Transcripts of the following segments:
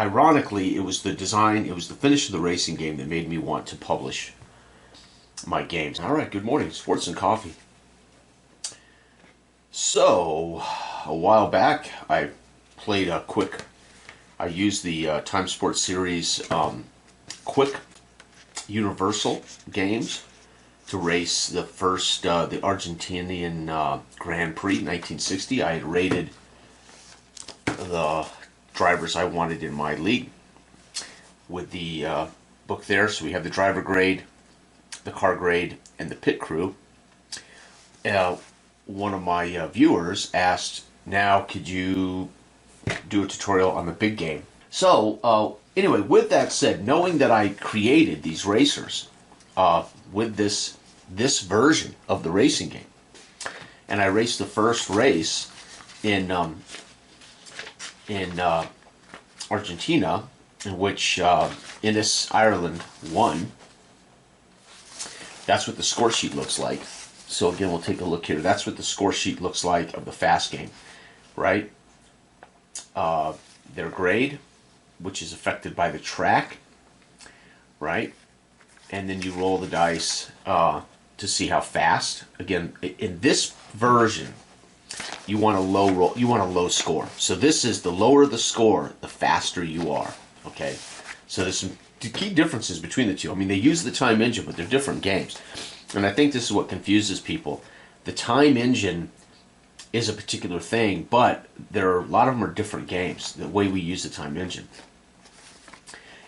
ironically, it was the design, it was the finish of the racing game that made me want to publish my games. All right, good morning, sports and coffee. So, a while back, I played I used the Time Sports Series quick universal games to race the first, the Argentinian Grand Prix 1960. I had rated the drivers I wanted in my league with the book there. So we have the driver grade, the car grade, and the pit crew. One of my viewers asked, now could you do a tutorial on the big game? So anyway, with that said, knowing that I created these racers with this version of the racing game, and I raced the first race in Argentina, in which Indy, Ireland won. That's what the score sheet looks like. So again, we'll take a look here. That's what the score sheet looks like of the fast game, right? Their grade, which is affected by the track, right? And then you roll the dice to see how fast. Again, in this version, you want a low roll. You want a low score. So this is the lower the score, the faster you are. Okay. So there's some key differences between the two. I mean, they use the time engine, but they're different games. And I think this is what confuses people. The time engine is a particular thing, but a lot of them are different games, the way we use the time engine.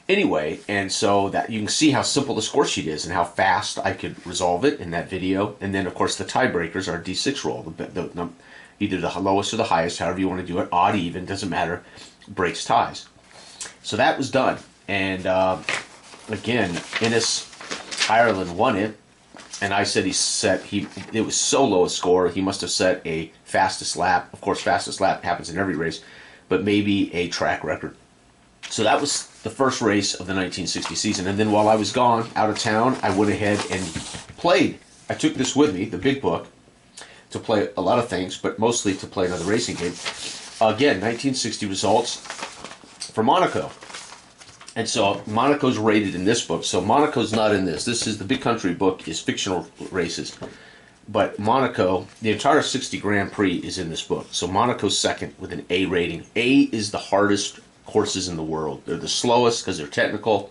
Anyway, and so that you can see how simple the score sheet is and how fast I could resolve it in that video. And then, of course, the tiebreakers are D6 roll. Either the lowest or the highest, however you want to do it, odd, even, doesn't matter, breaks ties. So that was done. And again, Innis, Ireland won it. And I said it was so low a score, he must have set a fastest lap. Of course, fastest lap happens in every race, but maybe a track record. So that was the first race of the 1960 season. And then while I was gone, out of town, I went ahead and played. I took this with me, the big book, to play a lot of things, but mostly to play another racing game. Again, 1960 results for Monaco. And so Monaco's rated in this book. So Monaco's not in this. This is the Big Country book, is fictional races. But Monaco, the entire 60 Grand Prix is in this book. So Monaco's second with an A rating. A is the hardest courses in the world. They're the slowest because they're technical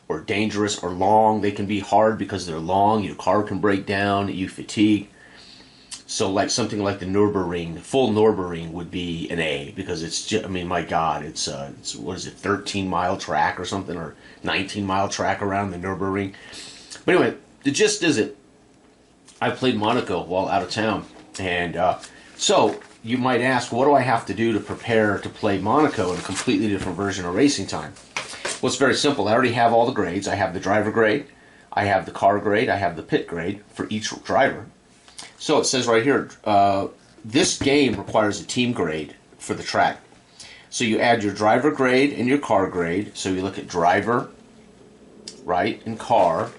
or dangerous or long. They can be hard because they're long. Your car can break down. You fatigue. So like something like the Nürburgring, the full Nürburgring would be an A because it's just, I mean, my God, it's what is it, 13-mile track or something, or 19-mile track around the Nürburgring. But anyway, the gist is I played Monaco while out of town. And so you might ask, what do I have to do to prepare to play Monaco in a completely different version of Racing Time? Well, it's very simple. I already have all the grades. I have the driver grade, I have the car grade, I have the pit grade for each driver. So it says right here, this game requires a team grade for the track. So you add your driver grade and your car grade. So you look at driver, right, and car.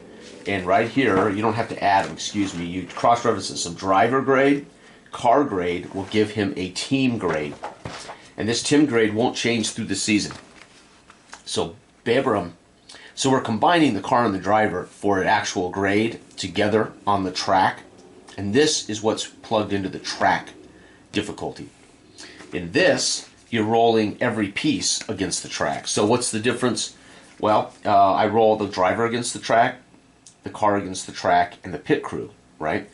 And right here, you don't have to add them, excuse me. You cross-reference it. So driver grade, car grade will give him a team grade. And this team grade won't change through the season. So Bebram. So we're combining the car and the driver for an actual grade together on the track. And this is what's plugged into the track difficulty. In this, you're rolling every piece against the track. So what's the difference? Well, I roll the driver against the track, the car against the track, and the pit crew, right?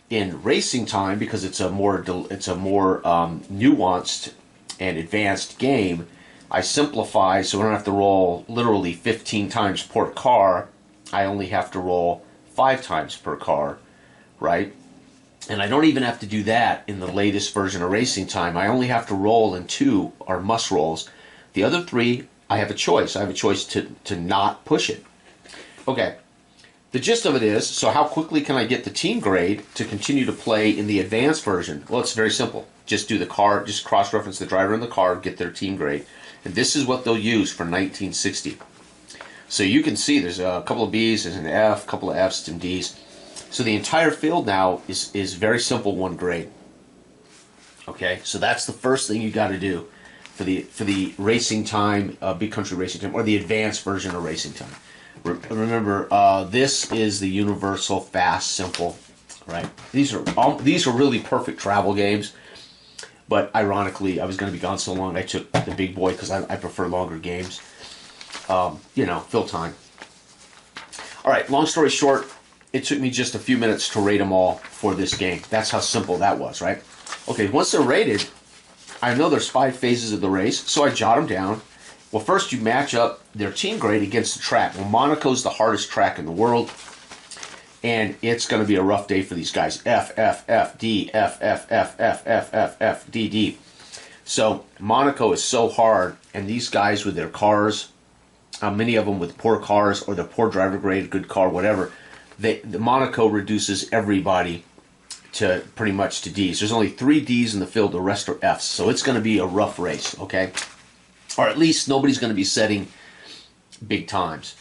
In Racing Time, because it's a more nuanced and advanced game, I simplify so I don't have to roll literally 15 times per car. I only have to roll 5 times per car, right? And I don't even have to do that in the latest version of Racing Time. I only have to roll in 2 are must rolls. The other 3, I have a choice. I have a choice to not push it. Okay. The gist of it is, so how quickly can I get the team grade to continue to play in the advanced version? Well, it's very simple. Just do the car, just cross-reference the driver and the car, get their team grade. And this is what they'll use for 1960. So you can see there's a couple of B's, there's an F, a couple of F's, and D's. So the entire field now is very simple, one grade. Okay, so that's the first thing you got to do. for the racing time, Big Country Racing Time, or the advanced version of Racing Time. Remember, this is the universal fast, simple, right? These are really perfect travel games. But ironically, I was going to be gone so long, I took the big boy because I prefer longer games. Fill time. All right, long story short, it took me just a few minutes to rate them all for this game. That's how simple that was, right? Okay, once they're rated, I know there's 5 phases of the race, so I jot them down. Well, first you match up their team grade against the track. Well, Monaco's the hardest track in the world, and it's going to be a rough day for these guys. F, F, F, D, F, F, F, F, F, F, F, D, D. So Monaco is so hard, and these guys with their cars, many of them with poor cars or their poor driver grade, good car, whatever, the Monaco reduces everybody to pretty much to D's. There's only 3 D's in the field, the rest are F's. So it's going to be a rough race, okay? Or at least nobody's going to be setting big times.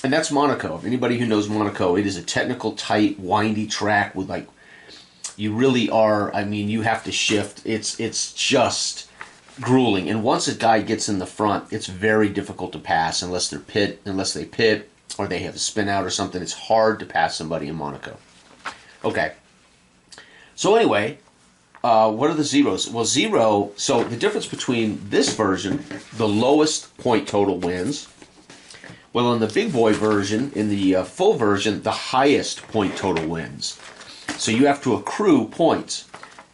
And that's Monaco. If anybody who knows Monaco, it is a technical, tight, windy track with you really are, you have to shift. It's just grueling. And once a guy gets in the front, it's very difficult to pass unless they pit or they have a spin out or something. It's hard to pass somebody in Monaco. Okay. So anyway, what are the zeros? Well, so the difference between this version, the lowest point total wins. Well, in the big boy version, in the full version, the highest point total wins. So you have to accrue points.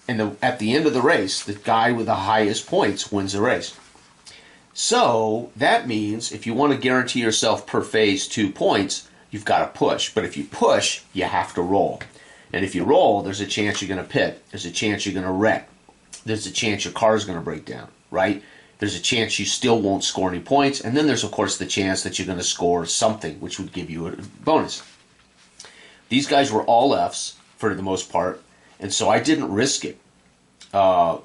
And at the end of the race, the guy with the highest points wins the race. So that means if you want to guarantee yourself per phase 2 points, you've got to push. But if you push, you have to roll. And if you roll, there's a chance you're going to pit. There's a chance you're going to wreck. There's a chance your car's going to break down, right? There's a chance you still won't score any points. And then there's, of course, the chance that you're going to score something, which would give you a bonus. These guys were all Fs for the most part. And so I didn't risk it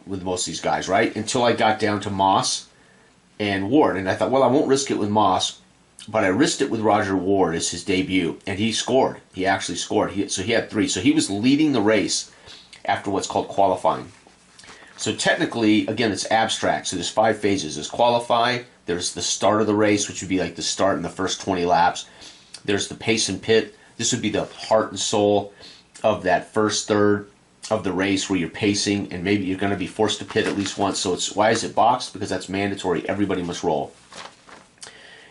with most of these guys, right? Until I got down to Moss and Ward. And I thought, well, I won't risk it with Moss. But I risked it with Roger Ward as his debut. And he scored. He actually scored. So he had 3. So he was leading the race after what's called qualifying. So technically, again, it's abstract. So there's 5 phases. There's qualify. There's the start of the race, which would be like the start in the first 20 laps. There's the pace and pit. This would be the heart and soul of that first third of the race where you're pacing, and maybe you're going to be forced to pit at least once. So it's why is it boxed? Because that's mandatory. Everybody must roll.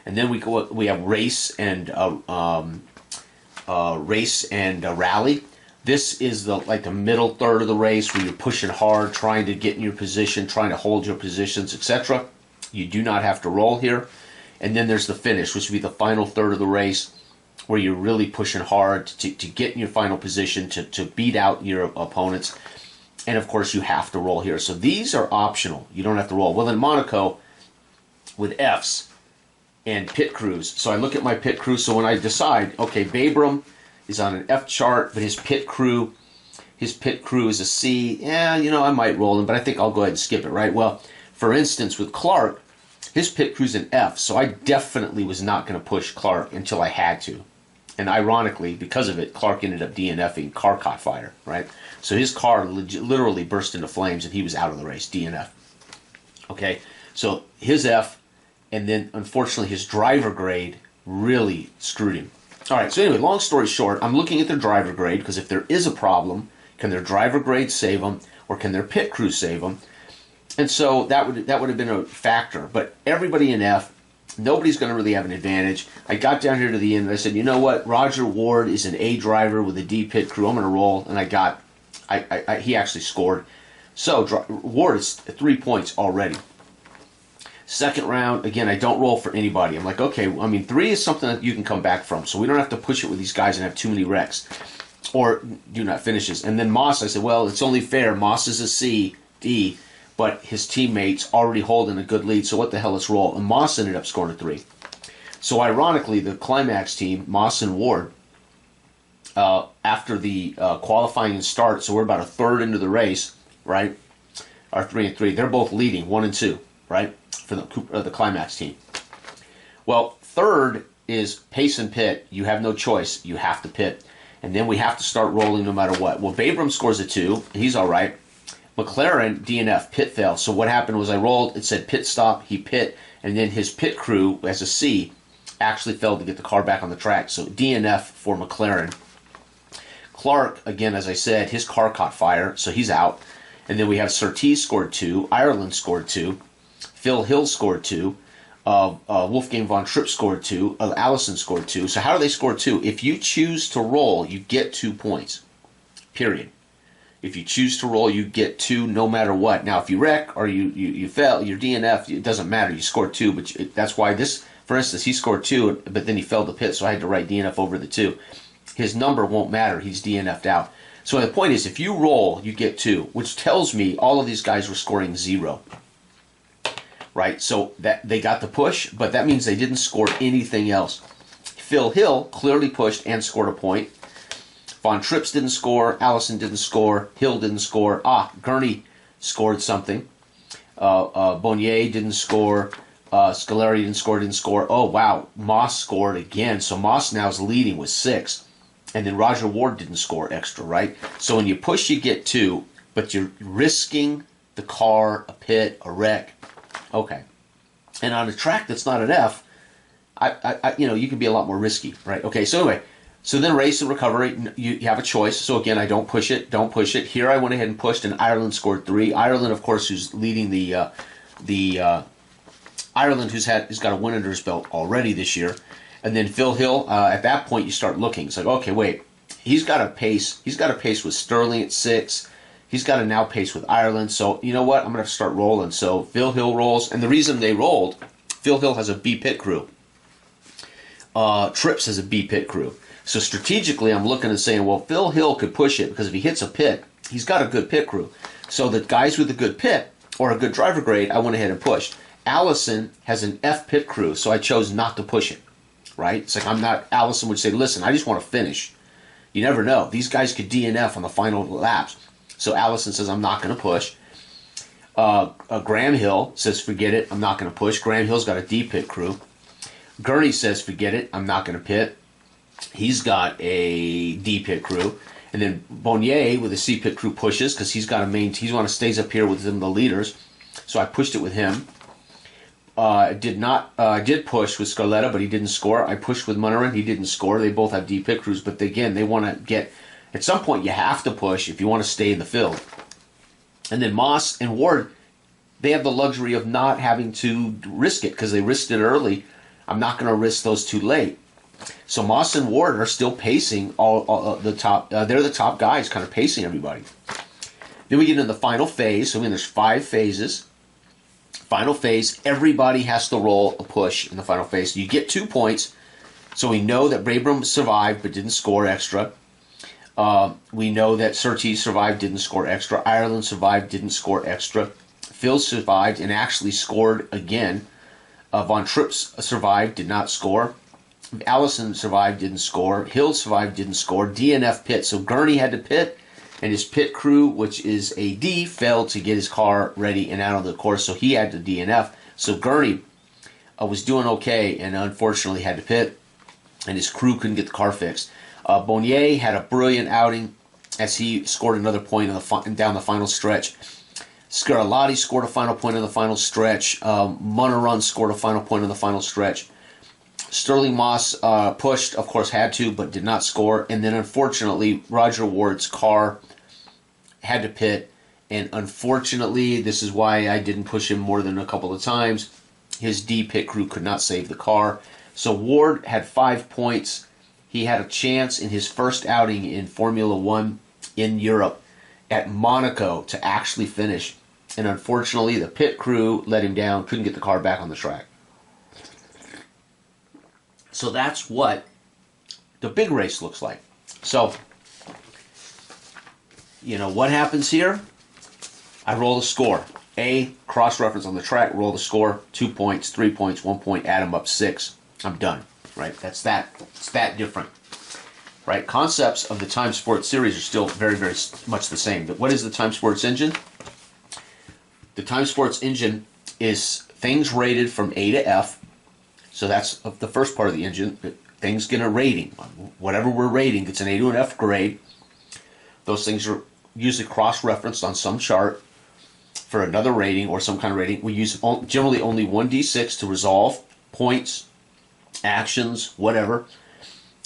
And then we have race and rally. This is the middle third of the race where you're pushing hard, trying to get in your position, trying to hold your positions, etc. You do not have to roll here. And then there's the finish, which would be the final third of the race where you're really pushing hard to get in your final position, to beat out your opponents. And of course, you have to roll here. So these are optional. You don't have to roll. Well, in Monaco, with Fs and pit crews. So I look at my pit crew. So when I decide, okay, Babram is on an F chart, but his pit crew is a C. Yeah, I might roll him, but I think I'll go ahead and skip it, right? Well, for instance, with Clark, his pit crew's an F, so I definitely was not going to push Clark until I had to. And ironically, because of it, Clark ended up DNFing. Car caught fire, right? So his car literally burst into flames, and he was out of the race, DNF. Okay, so his F, and then unfortunately his driver grade really screwed him. All right, so anyway, long story short, I'm looking at their driver grade because if there is a problem, can their driver grade save them, or can their pit crew save them? And so that would have been a factor. But everybody in F, nobody's going to really have an advantage. I got down here to the end and I said, you know what? Roger Ward is an A driver with a D pit crew. I'm going to roll, and he actually scored. So Ward is 3 points already. Second round, again, I don't roll for anybody. I'm like, okay, 3 is something that you can come back from, so we don't have to push it with these guys and have too many wrecks or do not finishes. And then Moss, I said, well, it's only fair. Moss is a C, D, but his teammates already holding a good lead, so what the hell, let's roll. And Moss ended up scoring a 3. So ironically, the Climax team, Moss and Ward, after the qualifying and start, so we're about a third into the race, right, are 3 and 3. They're both leading, 1 and 2, right, for the Climax team. Well, third is pace and pit. You have no choice. You have to pit. And then we have to start rolling no matter what. Well, Babram scores a 2. He's all right. McLaren, DNF, pit fail. So what happened was I rolled, it said pit stop, he pit, and then his pit crew, as a C, actually failed to get the car back on the track. So DNF for McLaren. Clark, again, as I said, his car caught fire, so he's out. And then we have Surtees scored 2, Ireland scored 2, Phil Hill scored 2, Wolfgang von Tripp scored 2, Allison scored 2. So how do they score 2? If you choose to roll, you get 2 points, period. If you choose to roll, you get 2 no matter what. Now, if you wreck or you fail, your DNF, it doesn't matter. You scored 2, but that's why this, for instance, he scored 2, but then he failed to pit, so I had to write DNF over the 2. His number won't matter. He's DNF'd out. So the point is, if you roll, you get 2, which tells me all of these guys were scoring 0. Right? So that they got the push, but that means they didn't score anything else. Phil Hill clearly pushed and scored a point. Von Trips didn't score. Allison didn't score. Hill didn't score. Gurney scored something. Bonnier didn't score. Scaleri didn't score. Oh, wow. Moss scored again. So Moss now is leading with 6. And then Roger Ward didn't score extra, right? So when you push, you get 2, but you're risking the car, a pit, a wreck. Okay. And on a track that's not an F, you can be a lot more risky, right? Okay, so anyway, so then race and recovery, you have a choice. So again, I don't push it. Here I went ahead and pushed, and Ireland scored 3. Ireland, of course, who's leading Ireland, who's got a win under his belt already this year. And then Phil Hill, at that point, you start looking. It's like, okay, wait, he's got a pace. He's got a pace with Sterling at 6. He's got a now pace with Ireland. So you know what? I'm going to have to start rolling. So Phil Hill rolls, and the reason they rolled, Phil Hill has a B pit crew. Trips has a B pit crew. So strategically, I'm looking and saying, well, Phil Hill could push it because if he hits a pit, he's got a good pit crew. So the guys with a good pit or a good driver grade, I went ahead and pushed. Allison has an F pit crew, so I chose not to push it. Right? It's like Allison would say, listen, I just want to finish. You never know. These guys could DNF on the final laps. So Allison says, I'm not going to push. Graham Hill says, forget it. I'm not going to push. Graham Hill's got a D pit crew. Gurney says, forget it. I'm not going to pit. He's got a D pit crew. And then Bonnier with a C pit crew pushes because he's got he stays up here with them, the leaders. So I pushed it with him. I did push with Scarletta, but he didn't score. I pushed with Munnerin. He didn't score. They both have D pit crews, but again, they want to get, at some point you have to push if you want to stay in the field. And then Moss and Ward, they have the luxury of not having to risk it because they risked it early. I'm not going to risk those too late. So Moss and Ward are still pacing all the top. They're the top guys, kind of pacing everybody. Then we get into the final phase. So there's 5 phases. Final phase, everybody has to roll a push in the final phase. You get 2 points. So we know that Brabham survived but didn't score extra. We know that Surtees survived, didn't score extra. Ireland survived, didn't score extra. Phil survived and actually scored again. Von Trips survived, did not score. Allison survived, didn't score. Hill survived, didn't score. DNF pit. So Gurney had to pit, and his pit crew, which is a D, failed to get his car ready and out of the course, so he had to DNF. So Gurney was doing okay and unfortunately had to pit, and his crew couldn't get the car fixed. Bonnier had a brilliant outing as he scored another point down the final stretch. Scarlatti scored a final point in the final stretch. Munnerin scored a final point in the final stretch. Sterling Moss pushed, of course had to, but did not score. And then unfortunately, Roger Ward's car had to pit. And unfortunately, this is why I didn't push him more than a couple of times. His D pit crew could not save the car. So Ward had 5 points. He had a chance in his first outing in Formula One in Europe at Monaco to actually finish. And unfortunately, the pit crew let him down, couldn't get the car back on the track. So that's what the big race looks like. So, what happens here? I roll the score. A, cross-reference on the track, roll the score, 2 points, 3 points, 1 point, add them up, 6. I'm done, right? It's that different, right? Concepts of the Time Sports series are still very, very much the same. But what is the Time Sports engine? The Time Sports engine is things rated from A to F. So that's the first part of the engine. Things get a rating. Whatever we're rating, it's an A to an F grade. Those things are usually cross-referenced on some chart. for another rating or some kind of rating. We use generally only one D6 to resolve points, actions, whatever,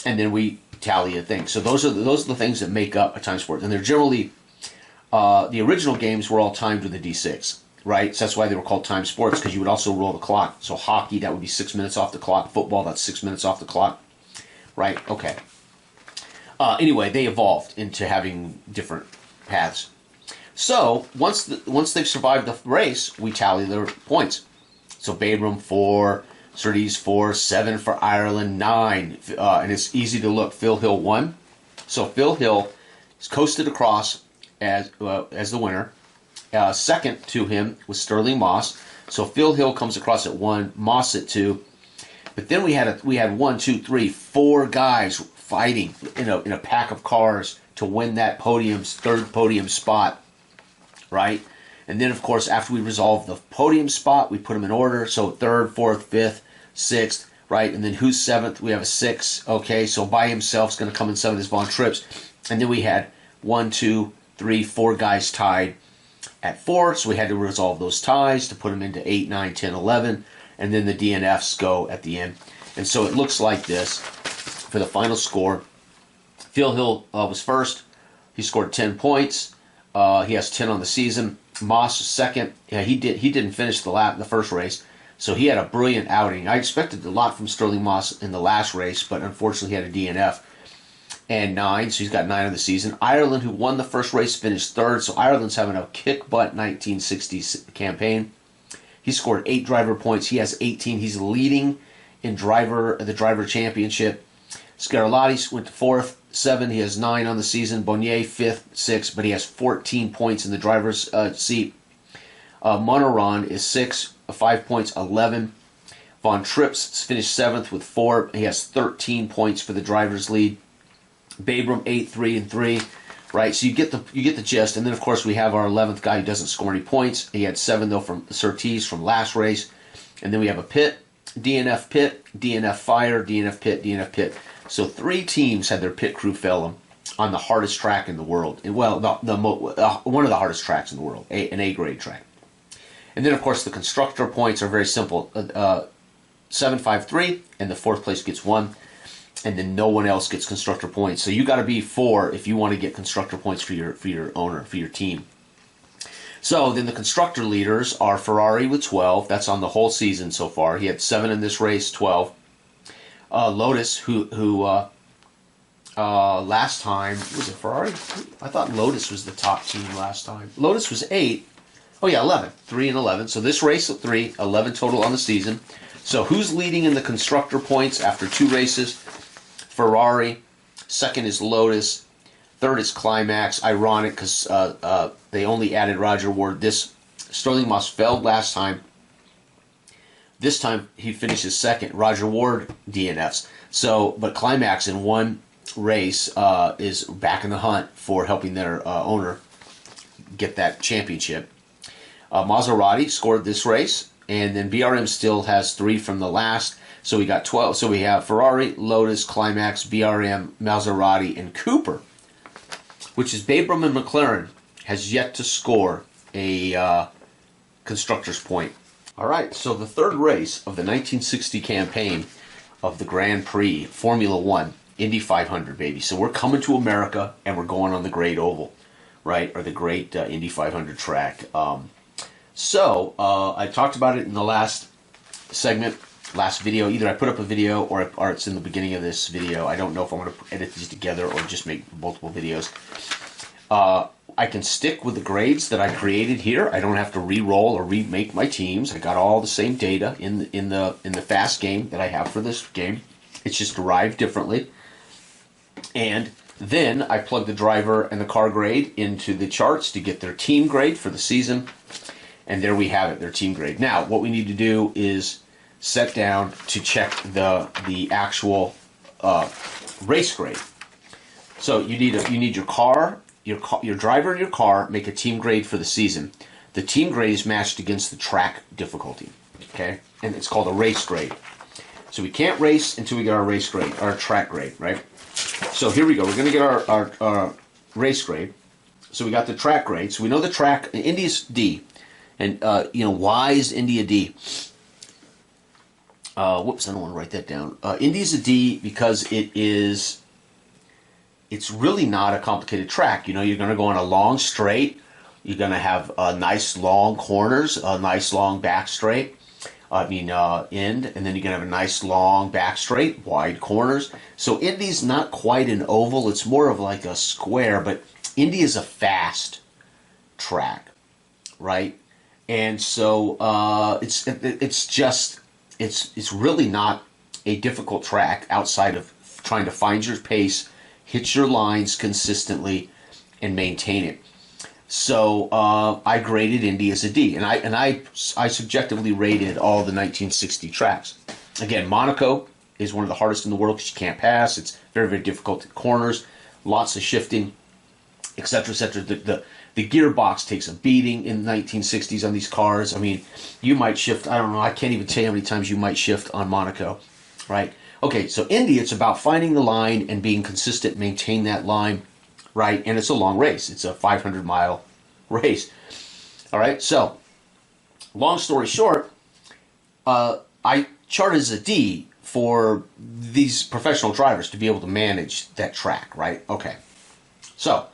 and then we tally a thing. So those are the things that make up a time sport, and they're generally the original games were all timed with a D6, right? So that's why they were called time sports, because you would also roll the clock. So hockey, that would be 6 minutes off the clock. Football, that's 6 minutes off the clock, right? Okay. Anyway, they evolved into having different paths. So once they've survived the race, we tally their points. So Babram 4, Surtees 4, 7 for Ireland, 9, and it's easy to look. Phil Hill 1. So Phil Hill is coasted across as the winner. Second to him was Sterling Moss. So Phil Hill comes across at 1, Moss at 2. But then we had 1, 2, 3, 4 guys fighting in a pack of cars to win that third podium spot, right? And then, of course, after we resolve the podium spot, we put them in order. So 3rd, 4th, 5th, 6th, right? And then who's 7th? We have a 6. Okay, so by himself is going to come in 7th is Von Trips. And then we had 1, 2, 3, 4 guys tied at 4. So we had to resolve those ties to put them into 8, 9, 10, 11. And then the DNFs go at the end. And so it looks like this for the final score. Phil Hill was first. He scored 10 points. He has 10 on the season. Moss was second. Yeah, he didn't finish the first race, so he had a brilliant outing. I expected a lot from Sterling Moss in the last race, but unfortunately he had a DNF. And 9, so he's got 9 on the season. Ireland, who won the first race, finished 3rd. So Ireland's having a kick-butt 1960s campaign. He scored 8 driver points. He has 18. He's leading in the driver championship. Scarlatti went to 4th, 7. He has 9 on the season. Bonnier 5th, 6, but he has 14 points in the driver's seat. Monoron is 6, 5 points, 11. Von Trips finished 7th with 4. He has 13 points for the driver's lead. Babram 8, 3, and 3. Right, so you get the gist, and then of course we have our 11th guy who doesn't score any points. He had 7 though from Surtees from last race, and then we have a pit, DNF fire, DNF pit. So 3 teams had their pit crew fail on the hardest track in the world, and well, one of the hardest tracks in the world, an A grade track. And then of course the constructor points are very simple, 7, 5, 3, and the 4th place gets 1. And then no one else gets constructor points. So you got to be 4 if you want to get constructor points for your owner, for your team. So then the constructor leaders are Ferrari with 12. That's on the whole season so far. He had 7 in this race, 12. Lotus, who last time, was it Ferrari? I thought Lotus was the top team last time. Lotus was 8. Oh yeah, 11. 3 and 11. So this race at 3, 11 total on the season. So who's leading in the constructor points after 2 races? Ferrari. 2nd is Lotus. 3rd is Climax. Ironic because they only added Roger Ward. Sterling Moss failed last time. This time he finishes 2nd. Roger Ward DNFs. So, but Climax in one race is back in the hunt for helping their owner get that championship. Maserati scored this race, and then BRM still has 3 from the last. So we got 12. So we have Ferrari, Lotus, Climax, BRM, Maserati, and Cooper, which is Babram and McLaren, has yet to score a constructor's point. All right, so the 3rd race of the 1960 campaign of the Grand Prix, Formula One, Indy 500, baby. So we're coming to America, and we're going on the Great Oval, right, or the Great Indy 500 track. I talked about it in the last segment. Last video, either I put up a video or it's in the beginning of this video. I don't know if I'm going to edit these together or just make multiple videos. I can stick with the grades that I created here. I don't have to re-roll or remake my teams. I got all the same data in the fast game that I have for this game. It's just derived differently. And then I plug the driver and the car grade into the charts to get their team grade for the season. And there we have it, their team grade. Now, what we need to do is set down to check the actual race grade. So you need your car, your driver, and your car make a team grade for the season. The team grade is matched against the track difficulty, okay, and it's called a race grade. So we can't race until we get our race grade, our track grade, right? So here we go. We're going to get our race grade. So we got the track grade. So we know the track. Indy's D. And, why is Indy a D? Whoops, I don't want to write that down. Indy's a D because it's really not a complicated track. You're going to go on a long straight. You're going to have nice long corners, a nice long back straight. End, and then you're going to have a nice long back straight, wide corners. So Indy's not quite an oval. It's more of like a square, but Indy is a fast track, right? And so it's really not a difficult track outside of trying to find your pace, hit your lines consistently, and maintain it. So I graded Indy as a D, and I subjectively rated all the 1960 tracks. Again, Monaco is one of the hardest in the world because you can't pass. It's very, very difficult at corners, lots of shifting, etc., etc. The gearbox takes a beating in the 1960s on these cars. I mean, you might shift, I don't know, I can't even tell you how many times you might shift on Monaco, right? Okay, so Indy, it's about finding the line and being consistent, maintain that line, right? And it's a long race. It's a 500-mile race. All right, so long story short, I charted as a D for these professional drivers to be able to manage that track, right? Okay, so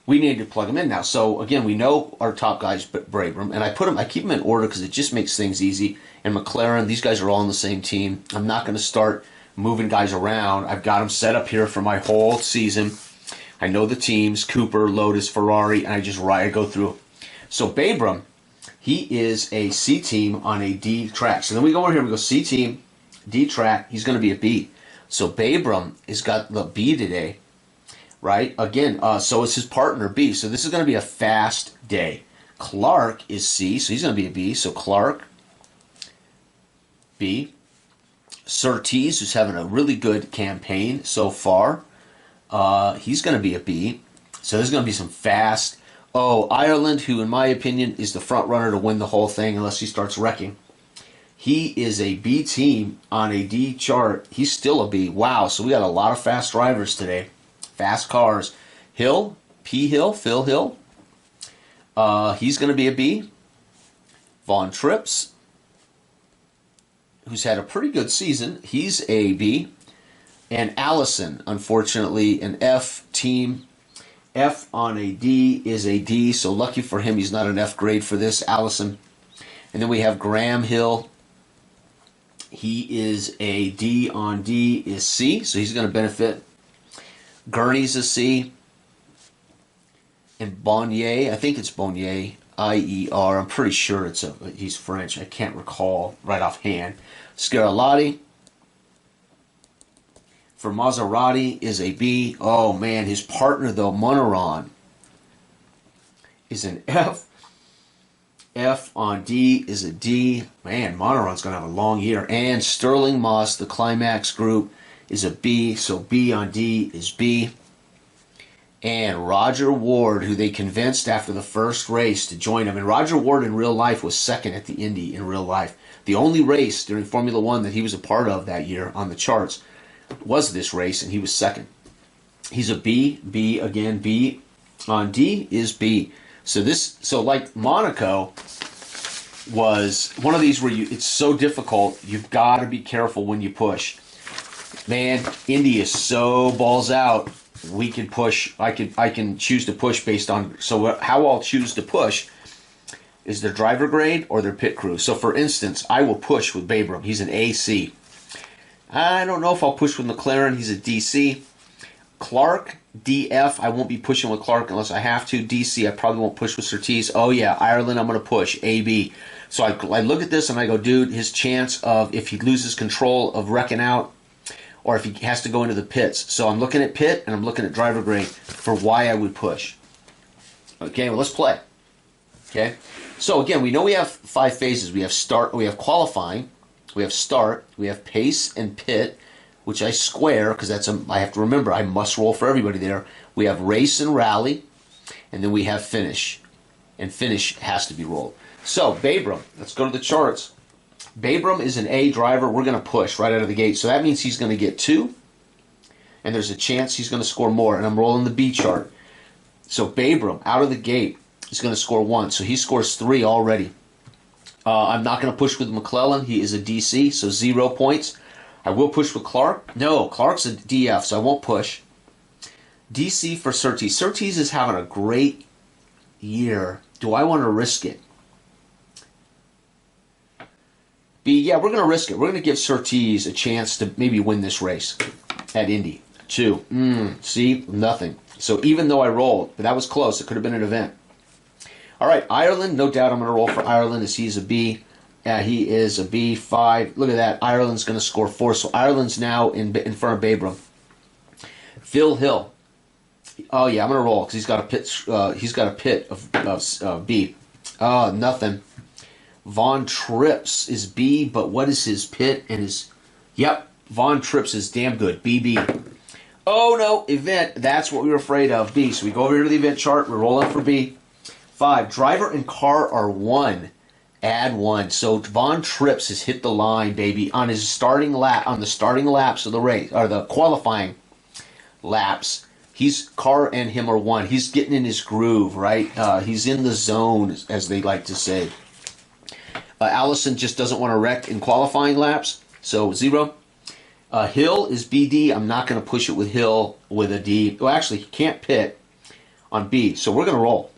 we need to plug them in now. So again, we know our top guys, Brabham, and I keep them in order because it just makes things easy. And McLaren, these guys are all on the same team. I'm not going to start moving guys around. I've got them set up here for my whole season. I know the teams, Cooper, Lotus, Ferrari, and I go through. So Brabham, he is a C team on a D track. So then we go over here, we go C team, D track, he's going to be a B. So Brabham has got the B today. Right? Again, so is his partner B. So this is going to be a fast day. Clark is C, so he's going to be a B. So Clark, B. Surtees, who's having a really good campaign so far, he's going to be a B. So there's going to be some fast. Oh, Ireland, who in my opinion is the front runner to win the whole thing unless he starts wrecking. He is a B team on a D chart. He's still a B. Wow, so we got a lot of fast drivers today. Fast cars. Hill, P. Hill, Phil Hill. He's going to be a B. Von Trips, who's had a pretty good season, he's a B. And Allison, unfortunately, an F team. F on a D is a D, so lucky for him he's not an F grade for this, Allison. And then we have Graham Hill. He is a D on D is C, so he's going to benefit. Gurney's a C. And Bonnier, I think it's Bonnier, I-E-R. I'm pretty sure he's French. I can't recall right offhand. Scarlatti for Maserati is a B. Oh, man, his partner, though, Monaron, is an F. F on D is a D. Man, Monaron's going to have a long year. And Sterling Moss, the Climax Group, is a B, so B on D is B. And Roger Ward, who they convinced after the first race to join him. And Roger Ward in real life was second at the Indy in real life. The only race during Formula One that he was a part of that year on the charts was this race, and he was second. He's a B, B again, B on D is B. So like Monaco was one of these where it's so difficult, you've got to be careful when you push. Man, Indy is so balls out. We can push. I can choose to push based on. So how I'll choose to push is their driver grade or their pit crew. So for instance, I will push with Brabham. He's an AC. I don't know if I'll push with McLaren. He's a DC. Clark, DF. I won't be pushing with Clark unless I have to. DC, I probably won't push with Surtees. Oh yeah, Ireland, I'm going to push. AB. So I look at this and I go, dude, his chance of if he loses control of wrecking out, or if he has to go into the pits. So I'm looking at pit and I'm looking at driver grade for why I would push. Okay, well, let's play. Okay, so again, we know we have 5 phases. We have start, we have qualifying, we have start, we have pace and pit, which I square because I have to remember I must roll for everybody there. We have race and rally, and then we have finish, and finish has to be rolled. So Brabham, let's go to the charts. Brabham is an A driver. We're going to push right out of the gate. So that means he's going to get 2. And there's a chance he's going to score more. And I'm rolling the B chart. So Brabham, out of the gate, is going to score 1. So he scores 3 already. I'm not going to push with McClellan. He is a DC, so 0 points. I will push with Clark. No, Clark's a DF, so I won't push. DC for Surtees. Surtees is having a great year. Do I want to risk it? B, yeah, we're going to risk it. We're going to give Surtees a chance to maybe win this race at Indy. 2. See? Nothing. So even though I rolled, but that was close. It could have been an event. All right, Ireland. No doubt I'm going to roll for Ireland as he's a B. He is a B. 5. Look at that. Ireland's going to score 4. So Ireland's now in front of Babram. Phil Hill. Oh, yeah, I'm going to roll because he's got a pit of B. Nothing. Von Trips is B, but what is his pit and his... Yep, Von Trips is damn good. BB. Oh, no, event. That's what we were afraid of. B. So we go over here to the event chart. We roll up for B. 5. Driver and car are 1. Add 1. So Von Trips has hit the line, baby, on his starting lap, on the starting laps of the race, or the qualifying laps. Car and him are 1. He's getting in his groove, right? He's in the zone, as they like to say. Allison just doesn't want to wreck in qualifying laps, so 0. Hill is BD. I'm not going to push it with Hill with a D. Well, actually, he can't pit on B, so we're going to roll.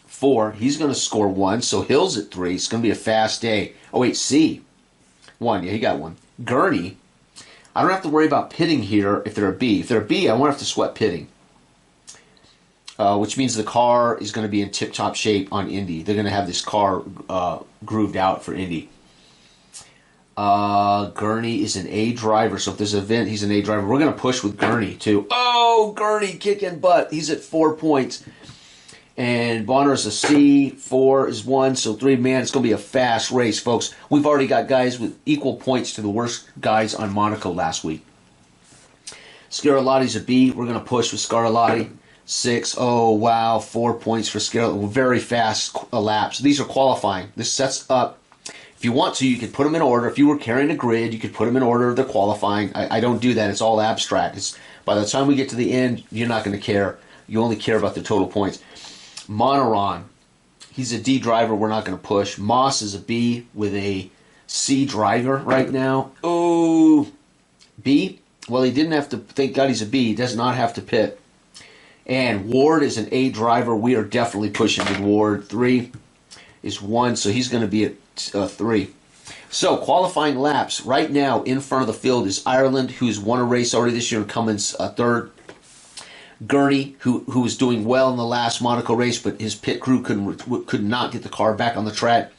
4. He's going to score 1, so Hill's at 3. It's going to be a fast day. Oh, wait, C. 1. Yeah, he got 1. Gurney. I don't have to worry about pitting here if they're a B. If they're a B, I won't have to sweat pitting. Which means the car is going to be in tip-top shape on Indy. They're going to have this car grooved out for Indy. Gurney is an A driver, so if there's an event, he's an A driver. We're going to push with Gurney, too. Oh, Gurney kicking butt. He's at 4 points. And Bonner is a C. 4 is 1, so 3. Man, it's going to be a fast race, folks. We've already got guys with equal points to the worst guys on Monaco last week. Scarlatti's a B. We're going to push with Scarlatti. 6. Oh, wow. 4 points for Scarlatti. Very fast laps. These are qualifying. This sets up. If you want to, you could put them in order. If you were carrying a grid, you could put them in order of the qualifying. I don't do that. It's all abstract. By the time we get to the end, you're not going to care. You only care about the total points. Monoron. He's a D driver. We're not going to push. Moss is a B with a C driver right now. Oh, B? Well, he didn't have to. Thank God he's a B. He does not have to pit. And Ward is an A driver. We are definitely pushing with Ward. 3 is 1, so he's going to be at 3. So, qualifying laps. Right now, in front of the field is Ireland, who's won a race already this year and Cummins 3rd. Gurney, who was doing well in the last Monaco race, but his pit crew could not get the car back on the track.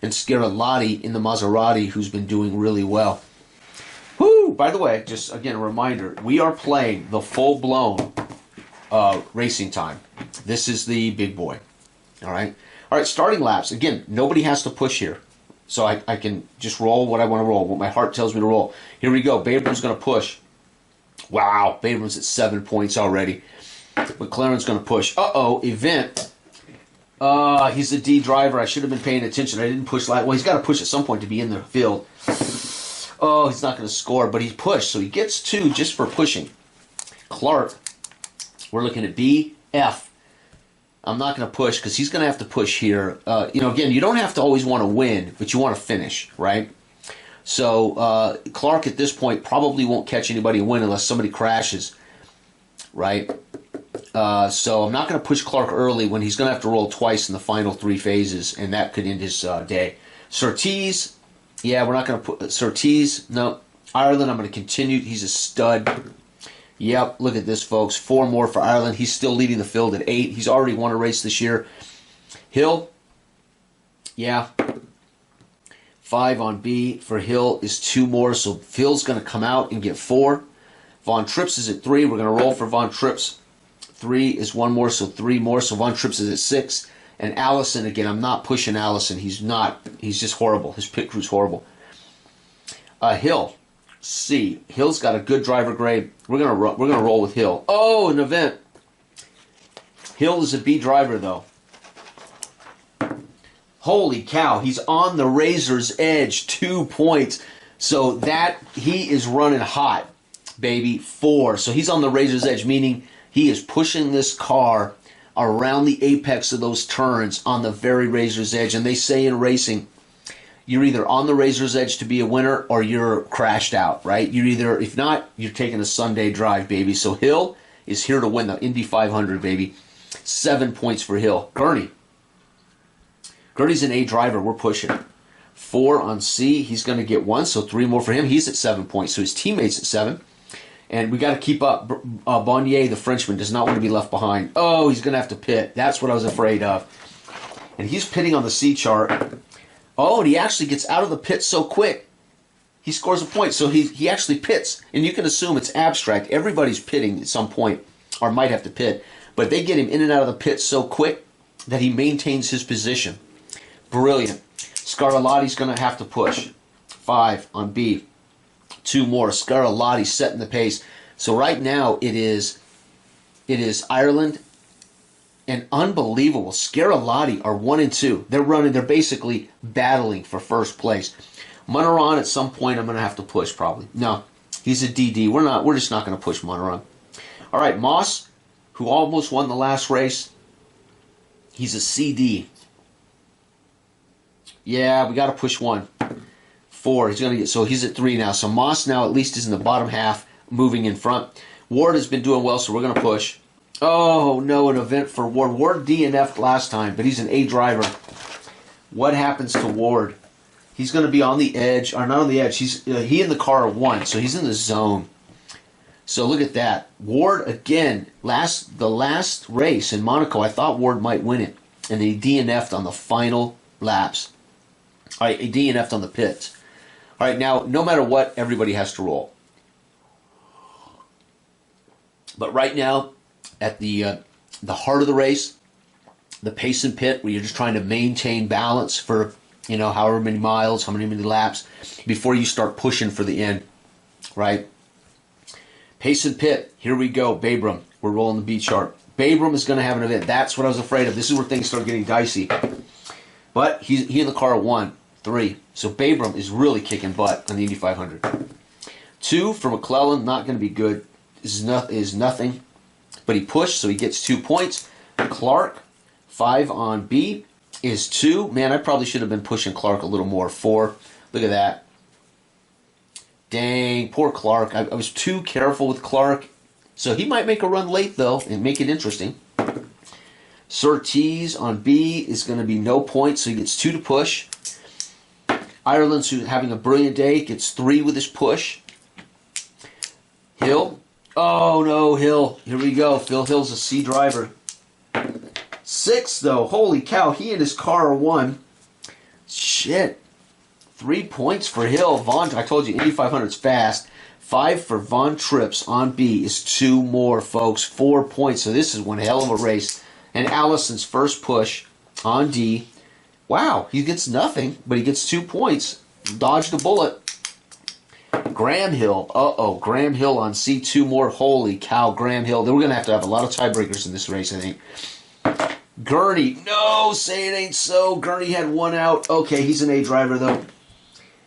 And Scarlatti in the Maserati, who's been doing really well. Whoo! By the way, just again a reminder, we are playing the full-blown racing time. This is the big boy. All right, starting laps. Again, nobody has to push here, so I can just roll what I want to roll, what my heart tells me to roll. Here we go. Babram's going to push. Wow, Babram's at 7 points already. McLaren's going to push. Event. He's a D driver. I should have been paying attention. I didn't push. Well, he's got to push at some point to be in the field. Oh, he's not going to score, but he pushed, so he gets 2 just for pushing. Clark. We're looking at B, F. I'm not going to push because he's going to have to push here. Again, you don't have to always want to win, but you want to finish, right? So Clark at this point probably won't catch anybody and win unless somebody crashes, right? So I'm not going to push Clark early when he's going to have to roll twice in the final 3 phases, and that could end his day. Surtees, yeah, we're not going to put Surtees. No, Ireland, I'm going to continue. He's a stud. Yep, look at this, folks. 4 more for Ireland. He's still leading the field at 8. He's already won a race this year. Hill, yeah. 5 on B for Hill is 2 more, so Hill's going to come out and get 4. Von Trips is at 3. We're going to roll for Von Trips. 3 is 1 more, so 3 more. So Von Trips is at 6. And Allison, again, I'm not pushing Allison. He's just horrible. His pit crew's horrible. Hill, C. Hill's got a good driver grade. We're gonna roll with Hill. Oh, an event. Hill is a B driver though. Holy cow! He's on the razor's edge. 2 points. So that he is running hot, baby. 4. So he's on the razor's edge, meaning he is pushing this car around the apex of those turns on the very razor's edge. And they say in racing, you're either on the razor's edge to be a winner or you're crashed out, right? You're either, if not, you're taking a Sunday drive, baby. So Hill is here to win the Indy 500, baby. 7 points for Hill. Gurney's an A driver. We're pushing. 4 on C. He's going to get 1, so 3 more for him. He's at 7 points, so his teammate's at 7. And we got to keep up. Bonnier, the Frenchman, does not want to be left behind. Oh, he's going to have to pit. That's what I was afraid of. And he's pitting on the C chart. Oh, and he actually gets out of the pit so quick. He scores a point, so he actually pits. And you can assume it's abstract. Everybody's pitting at some point, or might have to pit. But they get him in and out of the pit so quick that he maintains his position. Brilliant. Scarlatti's going to have to push. 5 on B. 2 more. Scarlatti setting the pace. So right now it is Ireland and unbelievable. Scarlatti are 1 and 2. They're basically battling for first place. Monneron at some point I'm going to have to push probably. No, he's a DD. We're just not going to push Monneron. All right, Moss, who almost won the last race, he's a CD. Yeah, we got to push 1. 4. He's gonna get, so he's at 3 now. So Moss now at least is in the bottom half, moving in front. Ward has been doing well, so we're gonna push. Oh no, an event for Ward. Ward DNF'd last time, but he's an A driver. What happens to Ward? He's gonna be on the edge, or not on the edge. He and the car are 1, so he's in the zone. So look at that. Ward again. The last race in Monaco, I thought Ward might win it, and he DNF'd on the final laps. All right, he DNF'd on the pits. All right, now, no matter what, everybody has to roll. But right now, at the heart of the race, the pace and pit, where you're just trying to maintain balance for, however many miles, how many laps, before you start pushing for the end, right? Pace and pit, here we go, Babram. We're rolling the B chart. Babram is going to have an event. That's what I was afraid of. This is where things start getting dicey. But he and the car are 1, 3. So Babram is really kicking butt on the Indy 500. 2 for McClellan, not going to be good. Is nothing. But he pushed, so he gets 2 points. Clark, 5 on B, is 2. Man, I probably should have been pushing Clark a little more. 4. Look at that. Dang, poor Clark. I was too careful with Clark. So he might make a run late, though, and make it interesting. Surtees on B is going to be no points, so he gets 2 to push. Ireland's who's having a brilliant day gets 3 with his push. Hill. Oh, no, Hill. Here we go. Phil Hill's a C driver. 6, though. Holy cow. He and his car are 1. Shit. 3 points for Hill. I told you, Indy 500's fast. 5 for Von Trips on B is 2 more, folks. 4 points. So this is one hell of a race. And Allison's first push on D. Wow, he gets nothing, but he gets 2 points. Dodged a bullet. Graham Hill. Graham Hill on C. 2 more. Holy cow, Graham Hill. Then we're going to have a lot of tiebreakers in this race, I think. Gurney. No, say it ain't so. Gurney had 1 out. Okay, he's an A driver, though.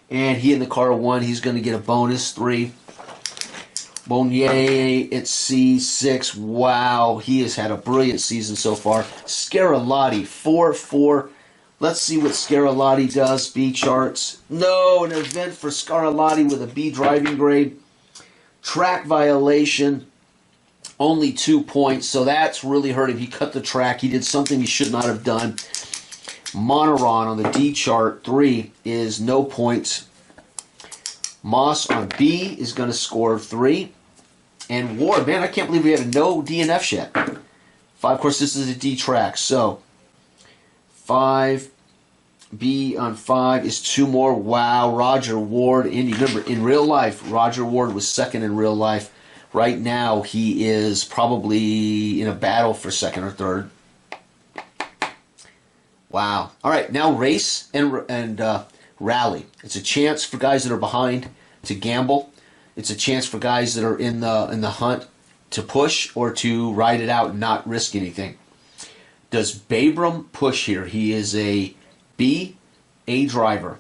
And he in the car 1. He's going to get a bonus 3. Bonnier at C6. Wow, he has had a brilliant season so far. Scarlatti, 4-4. Let's see what Scarlatti does. B charts. No, an event for Scarlatti with a B driving grade. Track violation. Only 2 points, so that's really hurt him. He cut the track. He did something he should not have done. Monneron on the D chart, 3, is no points. Moss on B is going to score 3. And Ward, man, I can't believe we have no DNFs yet. 5, of course, this is a D track. So, 5, B on 5 is 2 more. Wow, Roger Ward, Indy. Remember, in real life, Roger Ward was 2nd in real life. Right now, he is probably in a battle for 2nd or 3rd. Wow. All right, now race and rally. It's a chance for guys that are behind to gamble. It's a chance for guys that are in the hunt to push or to ride it out and not risk anything. Does Babram push here? He is a B, A driver.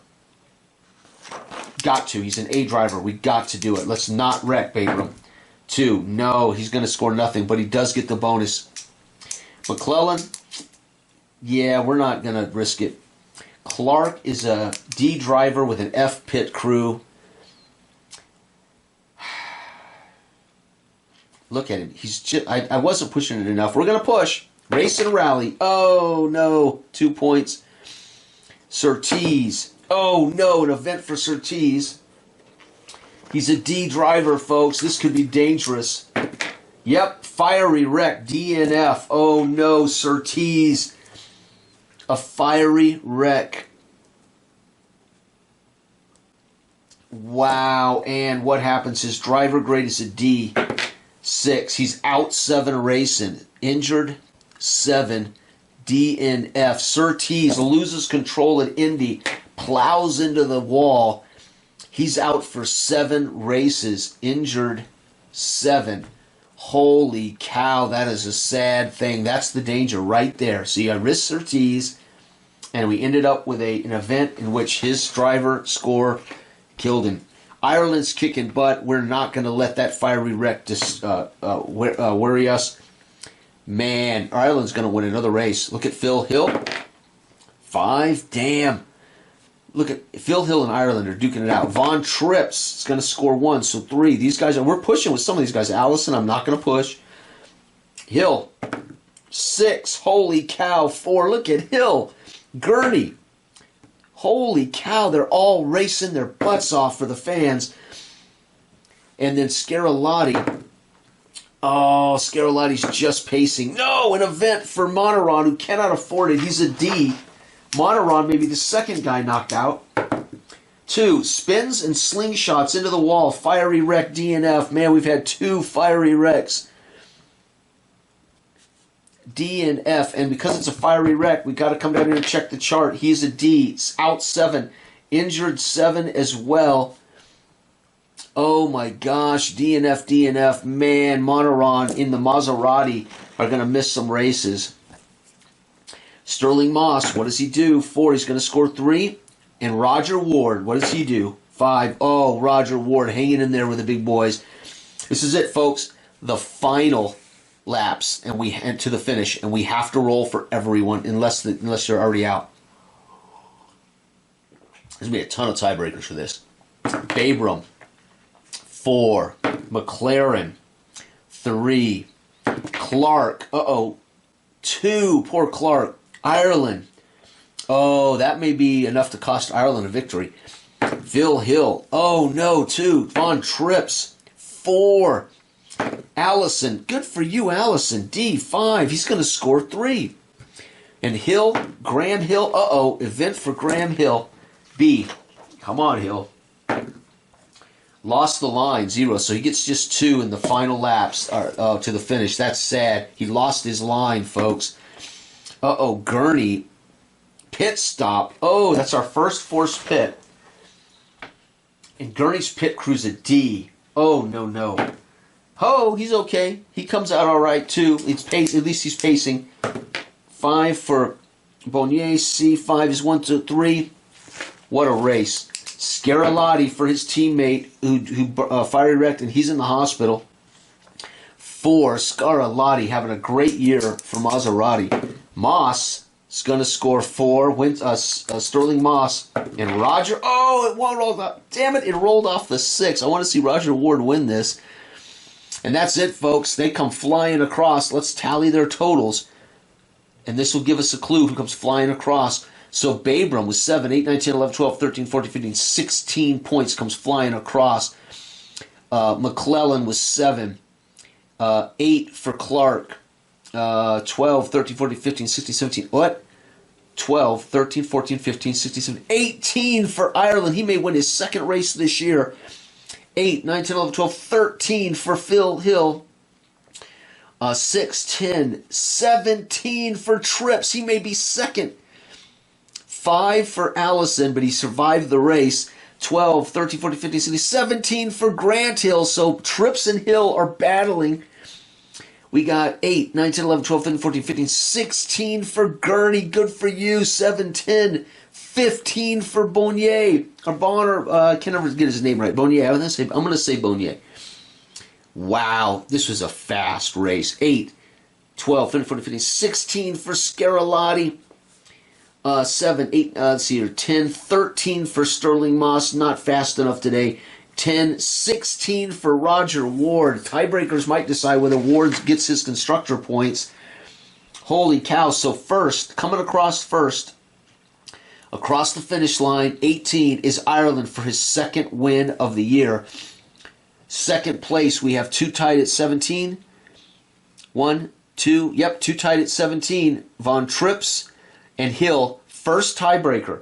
Got to. He's an A driver. We got to do it. Let's not wreck Babram. 2. No, he's going to score nothing, but he does get the bonus. McClellan, yeah, we're not going to risk it. Clark is a D driver with an F pit crew. Look at him. He's just, I wasn't pushing it enough. We're going to push. Race and rally. Oh, no. 2 points. Surtees. Oh, no. An event for Surtees. He's a D driver, folks. This could be dangerous. Yep. Fiery wreck. DNF. Oh, no. Surtees. A fiery wreck. Wow. And what happens? His driver grade is a D6. He's out 7 racing. Injured 7. DNF. Surtees loses control at Indy. Plows into the wall. He's out for 7 races. Injured 7. Holy cow, that is a sad thing. That's the danger right there. See, I risked Surtees, and we ended up with an event in which his driver score killed him. Ireland's kicking butt. We're not going to let that fiery wreck worry us. Man, Ireland's going to win another race. Look at Phil Hill. 5. Damn. Look at Phil Hill and Ireland are duking it out. Von Trips is going to score 1, so 3. These guys, we're pushing with some of these guys. Allison, I'm not going to push. Hill, 6. Holy cow, 4. Look at Hill. Gurney. Holy cow, they're all racing their butts off for the fans. And then Scarlatti. Oh, Scarlatti's just pacing. No, an event for Monteron, who cannot afford it. He's a D. Monteron may be the second guy knocked out. 2, spins and slingshots into the wall. Fiery wreck, DNF. Man, we've had 2 fiery wrecks. D and F. And because it's a fiery wreck, we got to come down here and check the chart. He's a D. Out 7. Injured 7 as well. Oh my gosh. DNF, DNF. Man, Monteron in the Maserati are going to miss some races. Sterling Moss, what does he do? 4, he's going to score 3. And Roger Ward, what does he do? 5. Oh, Roger Ward hanging in there with the big boys. This is it, folks. The final laps and to the finish, and we have to roll for everyone unless they're already out. There's going to be a ton of tiebreakers for this. Babram, 4. McLaren, 3. Clark, 2. Poor Clark. Ireland. Oh, that may be enough to cost Ireland a victory. Phil Hill. Oh, no, 2. Von Trips. 4. Allison. Good for you, Allison. D5. He's going to score 3. And Hill. Graham Hill. Event for Graham Hill. B. Come on, Hill. Lost the line. 0. So he gets just 2 in the final laps to the finish. That's sad. He lost his line, folks. Gurney. Pit stop. Oh, that's our first forced pit. And Gurney's pit crew's a D. Oh, no. Oh, he's okay. He comes out all right, too. It's pace. At least he's pacing. 5 for Bonnier. C5 is 1, 2, 3. What a race. Scarlatti for his teammate who fiery wrecked, and he's in the hospital. 4, Scarlatti having a great year for Maserati. Moss is going to score 4. Sterling Moss. And Roger. Oh, it rolled off. Damn it, it rolled off the 6. I want to see Roger Ward win this. And that's it, folks. They come flying across. Let's tally their totals. And this will give us a clue who comes flying across. So Babram was 7, 8, 9, 10, 11, 12, 13, 14, 15, 16 points comes flying across. McClellan was 7. 8 for Clark. 12, 13, 14, 15, 16, 17. What? 12, 13, 14, 15, 16, 17. 18 for Ireland. He may win his second race this year. 8, 9, 10, 11, 12, 13 for Phil Hill. 6, 10, 17 for Trips. He may be second. 5 for Allison, but he survived the race. 12, 13, 14, 15, 16, 17 for Grant Hill. So Trips and Hill are battling. We got 8, 9, 10, 11, 12, 13, 14, 15, 16 for Gurney. Good for you. 7, 10, 15 for Bonnier. Or Bonner, I can never get his name right. Bonnier. I'm going to say Bonnier. Wow, this was a fast race. 8, 12, 13, 14, 15, 16 for Scarlatti. 7, 8, let's see here, 10, 13 for Sterling Moss, not fast enough today. 10, 16 for Roger Ward. Tiebreakers might decide whether Ward gets his constructor points. Holy cow. So first, coming across first, across the finish line, 18 is Ireland for his second win of the year. Second place, we have two tied at 17. 1, 2, yep, two tied at 17. Von Trips and Hill, first tiebreaker.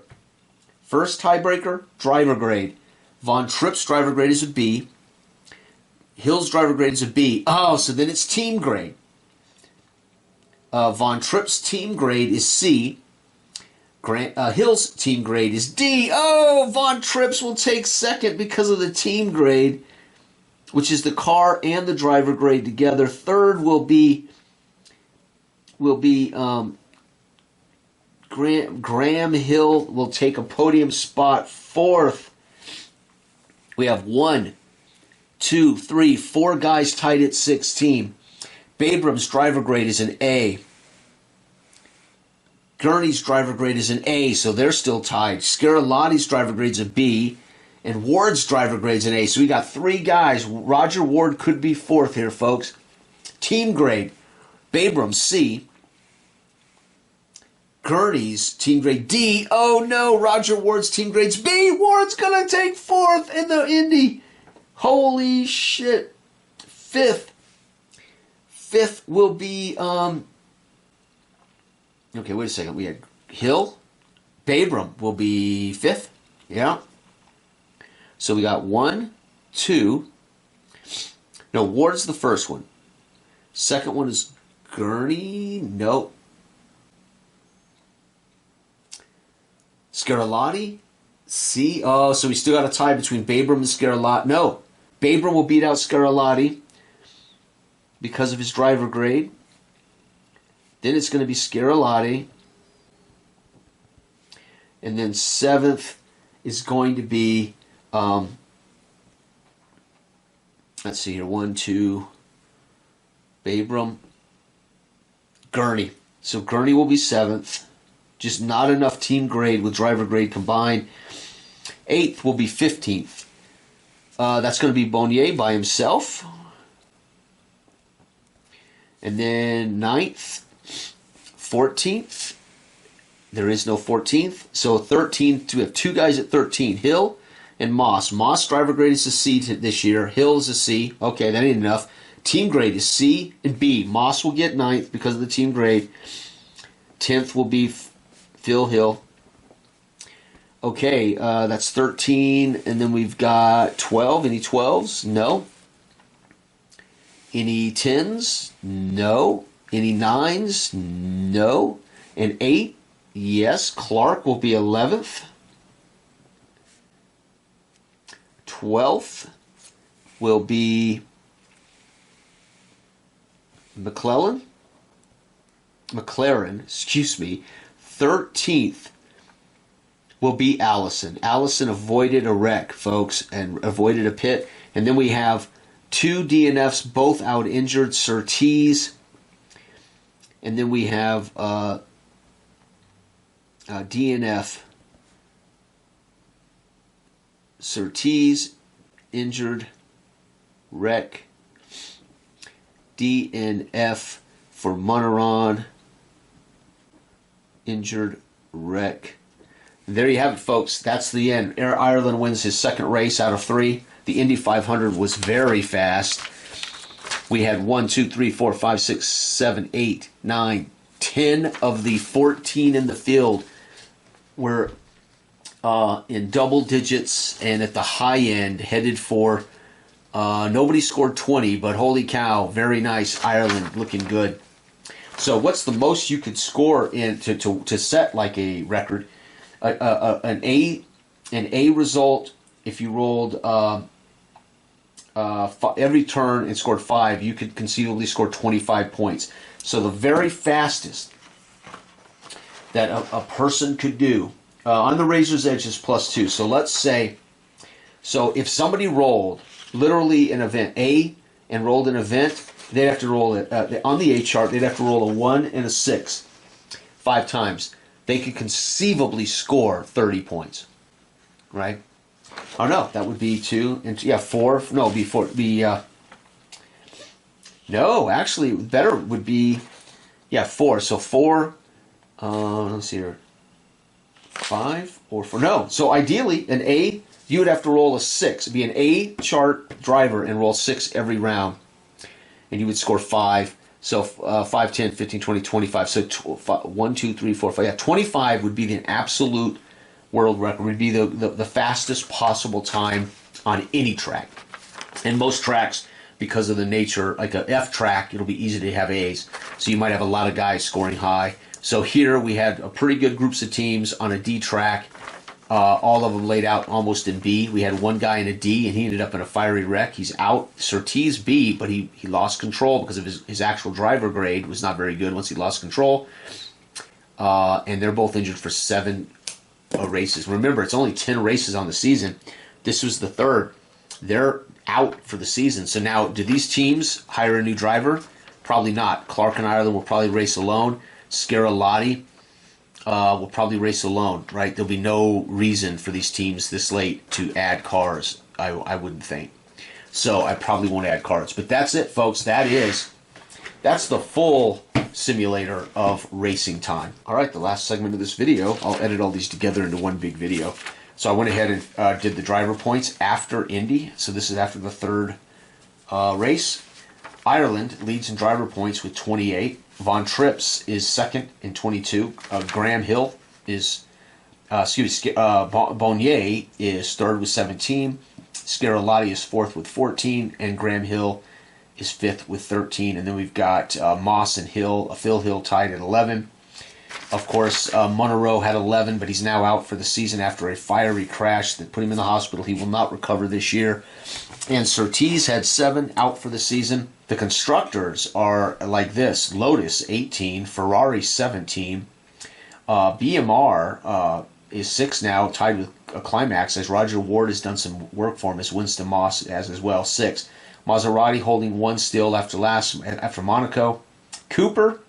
First tiebreaker, driver grade. Von Tripp's driver grade is a B. Hill's driver grade is a B. Oh, so then it's team grade. Von Tripp's team grade is C. Hill's team grade is D. Oh, Von Trips will take second because of the team grade, which is the car and the driver grade together. Third will be Graham Hill will take a podium spot. Fourth, we have 1, 2, 3, 4 guys tied at 16. Babram's driver grade is an A. Gurney's driver grade is an A, so they're still tied. Scarlatti's driver grade's a B, and Ward's driver grade's an A. So we got 3 guys. Roger Ward could be fourth here, folks. Team grade, Babram, C. Gurney's team grade D. Oh no, Roger Ward's team grade's B. Ward's gonna take fourth in the Indy. Holy shit. Fifth will be okay, wait a second. We had Hill. Babram will be fifth. Yeah. So we got 1, 2. No, Ward's the first one. Second one is Gurney. Nope. Scarlatti, C. Oh, so we still got a tie between Babram and Scarlatti. No, Babram will beat out Scarlatti because of his driver grade. Then it's going to be Scarlatti. And then 7th is going to be, let's see here, 1, 2, Babram, Gurney. So Gurney will be 7th. Just not enough team grade with driver grade combined. 8th will be 15th. That's going to be Bonnier by himself. And then 9th, 14th. There is no 14th. So 13th, we have 2 guys at 13. Hill and Moss. Moss driver grade is a C this year. Hill is a C. Okay, that ain't enough. Team grade is C and B. Moss will get 9th because of the team grade. 10th will be Phil Hill. Okay, that's 13. And then we've got 12. Any 12s? No. Any 10s? No. Any 9s? No. And 8? Yes. Clark will be 11th. 12th will be McLaren, excuse me. 13th will be Allison. Allison avoided a wreck, folks, and avoided a pit. And then we have 2 DNFs, both out injured, Surtees. And then we have DNF, Surtees, injured, wreck, DNF for Monaron, injured, wreck. There you have it, folks. That's the end. Ireland wins his second race out of 3. The Indy 500 was very fast. We had 1, 2, 3, 4, 5, 6, 7, 8, 9, 10 of the 14 in the field were in double digits and at the high end, headed for nobody scored 20, but holy cow, very nice. Ireland looking good. So what's the most you could score in to set like a record? An A result, if you rolled every turn and scored 5, you could conceivably score 25 points. So the very fastest that a person could do on the Razor's Edge is +2. So let's say, so if somebody rolled literally an event A and rolled an event, they'd have to roll it on the A chart. They'd have to roll a 1 and a 6 5 times. They could conceivably score 30 points, right? Oh no, that would be 2 and 4. No, it'd be 4. It'd be no, actually, better would be 4. So 4. Let's see here. 5 or 4. No. So ideally, an A, you would have to roll a 6. It'd be an A chart driver and roll 6 every round. And you would score 5. So 5, 10, 15, 20, 25. So 1, 2, 3, 4, 5. Yeah, 25 would be the absolute world record. Would be the fastest possible time on any track. And most tracks, because of the nature, like a F track, it'll be easy to have A's. So you might have a lot of guys scoring high. So here we had a pretty good groups of teams on a D track. All of them laid out almost in B. We had one guy in a D, and he ended up in a fiery wreck. He's out. Surtees B, but he lost control because of his actual driver grade was not very good once he lost control. And they're both injured for 7 races. Remember, it's only 10 races on the season. This was the 3rd. They're out for the season. So now, do these teams hire a new driver? Probably not. Clark and Ireland will probably race alone. Scarlatti will probably race alone, right? There'll be no reason for these teams this late to add cars, I wouldn't think. So I probably won't add cars. But that's it, folks. That's the full simulator of racing time. All right, the last segment of this video, I'll edit all these together into one big video. So I went ahead and did the driver points after Indy. So this is after the 3rd race. Ireland leads in driver points with 28. Von Trips is 2nd in 22. Graham Hill is, Bonnier is 3rd with 17. Scarlatti is 4th with 14. And Graham Hill is 5th with 13. And then we've got Moss and Phil Hill tied at 11. Of course, Monroe had 11, but he's now out for the season after a fiery crash that put him in the hospital. He will not recover this year. And Surtees had 7, out for the season. The constructors are like this. Lotus, 18. Ferrari, 17. BMR is 6 now, tied with a climax, as Roger Ward has done some work for him, as Winston Moss has as well, 6. Maserati holding 1 still after Monaco. Cooper,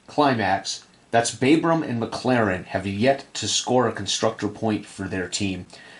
climax. That's Babram and McLaren have yet to score a constructor point for their team.